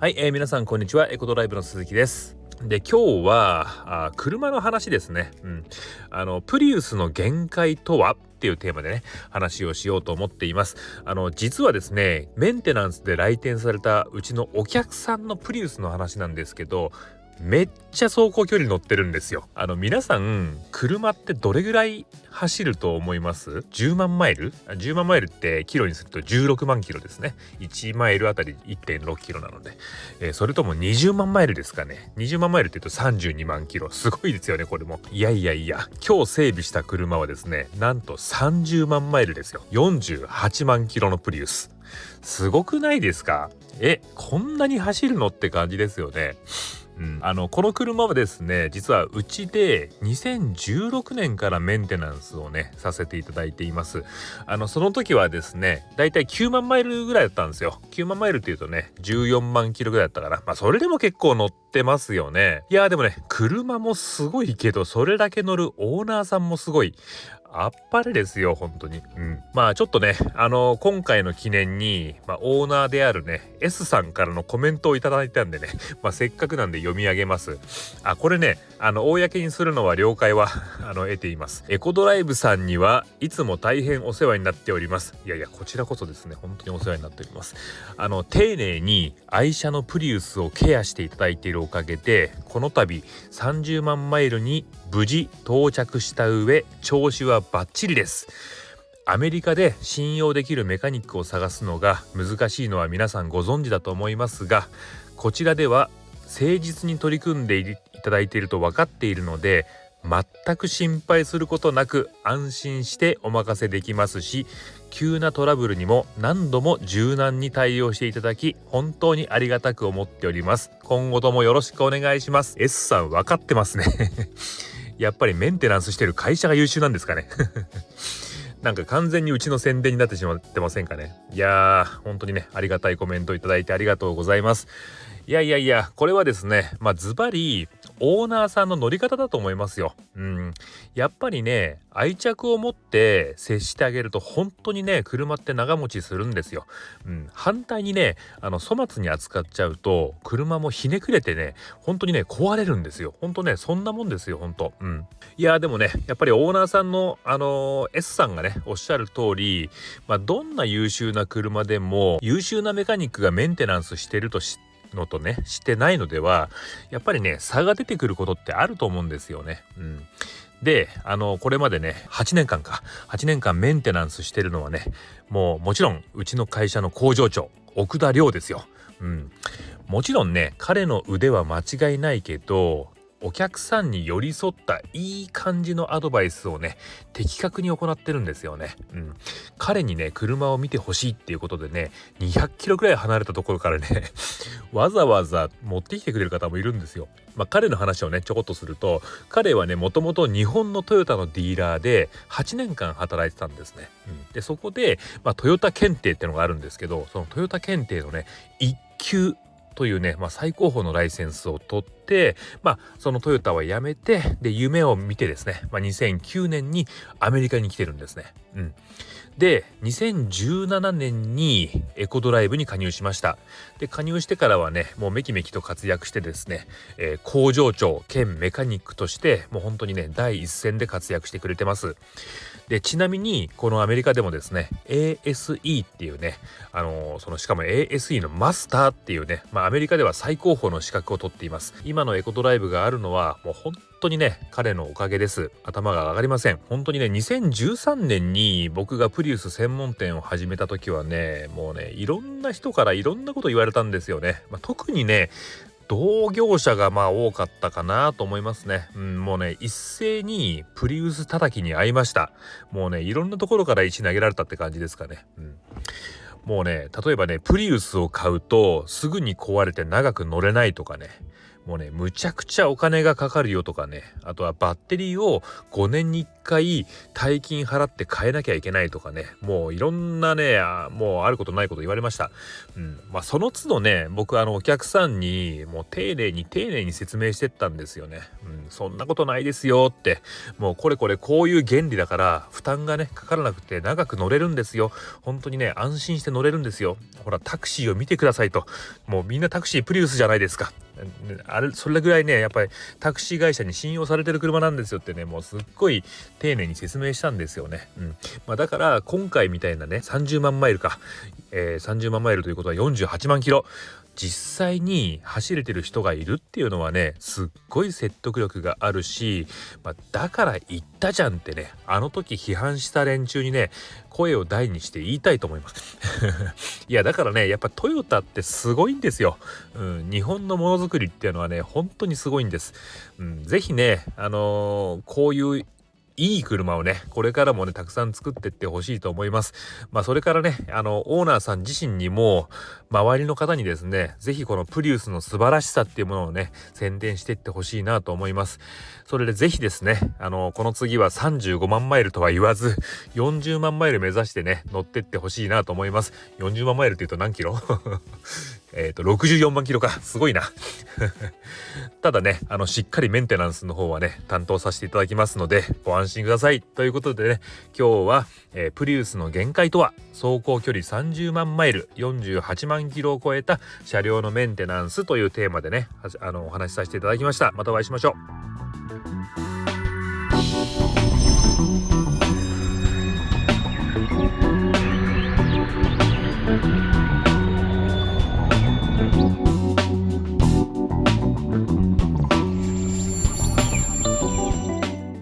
はい、皆さんこんにちは。エコドライブの鈴木です。で、今日は車の話ですね。プリウスの限界とはっていうテーマでね、話をしようと思っています。実はですね、メンテナンスで来店されたうちのお客さんのプリウスの話なんですけど、めっちゃ走行距離乗ってるんですよ。皆さん車ってどれぐらい走ると思います？ 10 万マイル ?10 万マイルってキロにすると16万キロですね。1マイルあたり 1.6 キロなので、それとも20万マイルですかね。20万マイルって言うと32万キロ。すごいですよね、これも。いや、今日整備した車はですね、なんと30万マイルですよ。48万キロのプリウス。すごくないですか？こんなに走るのって感じですよね。この車はですね、実はうちで2016年からメンテナンスをねさせていただいています。その時はですね、だいたい9万マイルぐらいだったんですよ。9万マイルっていうとね、14万キロぐらいだったから、それでも結構乗ってますよね。いやでもね、車もすごいけど、それだけ乗るオーナーさんもすごい。あっぱれですよ、本当に。ちょっとね、今回の記念に、オーナーであるね S さんからのコメントをいただいたんでね、せっかくなんで読み上げます。これね、公にするのは了解は得ています。エコドライブさんにはいつも大変お世話になっております。いやこちらこそですね、本当にお世話になっております。丁寧に愛車のプリウスをケアしていただいているおかげで、この度30万マイルに無事到着した上、調子はバッチリです。アメリカで信用できるメカニックを探すのが難しいのは皆さんご存知だと思いますが、こちらでは誠実に取り組んでいただいていると分かっているので、全く心配することなく安心してお任せできますし、急なトラブルにも何度も柔軟に対応していただき、本当にありがたく思っております。今後ともよろしくお願いします。 S さん分かってますねやっぱりメンテナンスしてる会社が優秀なんですかねなんか完全にうちの宣伝になってしまってませんかね。いやー、本当にね、ありがたいコメントいただいてありがとうございます。これはですね、ズバリオーナーさんの乗り方だと思いますよ。やっぱりね、愛着を持って接してあげると本当にね、車って長持ちするんですよ。反対にね、粗末に扱っちゃうと車もひねくれてね、本当にね壊れるんですよ。本当ね、そんなもんですよ、本当。いやでもね、やっぱりオーナーさんのS さんがねおっしゃる通り、どんな優秀な車でも優秀なメカニックがメンテナンスしてるとしてないのでは、やっぱりね差が出てくることってあると思うんですよね。で、これまでね8年間メンテナンスしてるのはね、もちろんうちの会社の工場長奥田亮ですよ。もちろんね、彼の腕は間違いないけど、お客さんに寄り添ったいい感じのアドバイスをね的確に行ってるんですよね。彼にね車を見てほしいっていうことでね、200キロくらい離れたところからねわざわざ持ってきてくれる方もいるんですよ。彼の話をねちょこっとすると、彼はねもともと日本のトヨタのディーラーで8年間働いてたんですね。でそこで、トヨタ検定ってのがあるんですけど、そのトヨタ検定のね1級というね、最高峰のライセンスを取って、そのトヨタは辞めて、で夢を見てですね、2009年にアメリカに来てるんですね。で2017年にエコドライブに加入しました。で加入してからはね、もうめきめきと活躍してですね、工場長兼メカニックとしてもう本当にね第一線で活躍してくれてます。でちなみにこのアメリカでもですね ASE っていうね、しかも ASE のマスターっていうね、アメリカでは最高峰の資格を取っています。今のエコドライブがあるのはもう本当にね彼のおかげです。頭が上がりません。本当にね、2013年に僕がプリウス専門店を始めた時はね、もうねいろんな人からいろんなこと言われたんですよね。特にね同業者が多かったかなと思いますね。もうね一斉にプリウス叩きに遭いました。もうねいろんなところから石投げられたって感じですかね。もうね例えばねプリウスを買うとすぐに壊れて長く乗れないとかね、もうねむちゃくちゃお金がかかるよとかね、あとはバッテリーを5年に1回大金払って変えなきゃいけないとかね、もういろんなねもうあることないこと言われました。その都度ね僕お客さんにもう丁寧に説明してったんですよね。そんなことないですよって、もうこれこういう原理だから負担がねかからなくて長く乗れるんですよ。本当にね安心して乗れるんですよ。ほらタクシーを見てくださいと、もうみんなタクシープリウスじゃないですか。それぐらいねやっぱりタクシー会社に信用されてる車なんですよってね、もうすっごい丁寧に説明したんですよね。だから今回みたいなね30万マイルか、30万マイルということは48万キロ実際に走れてる人がいるっていうのはねすっごい説得力があるし、だから言ったじゃんってねあの時批判した連中にね声を大にして言いたいと思いますいやだからねやっぱトヨタってすごいんですよ。日本のものづくりっていうのはね本当にすごいんです。ぜひねこういういい車をねこれからもねたくさん作ってってほしいと思います。それからねオーナーさん自身にも周りの方にですねぜひこのプリウスの素晴らしさっていうものをね宣伝していってほしいなと思います。それでぜひですねこの次は35万マイルとは言わず40万マイル目指してね乗ってってほしいなと思います。40万マイルって言うと何キロ64万キロか、すごいなただねしっかりメンテナンスの方はね担当させていただきますのでご安心くださいということでね、今日は、プリウスの限界とは走行距離30万マイル48万キロを超えた車両のメンテナンスというテーマでねお話しさせていただきました。またお会いしましょう。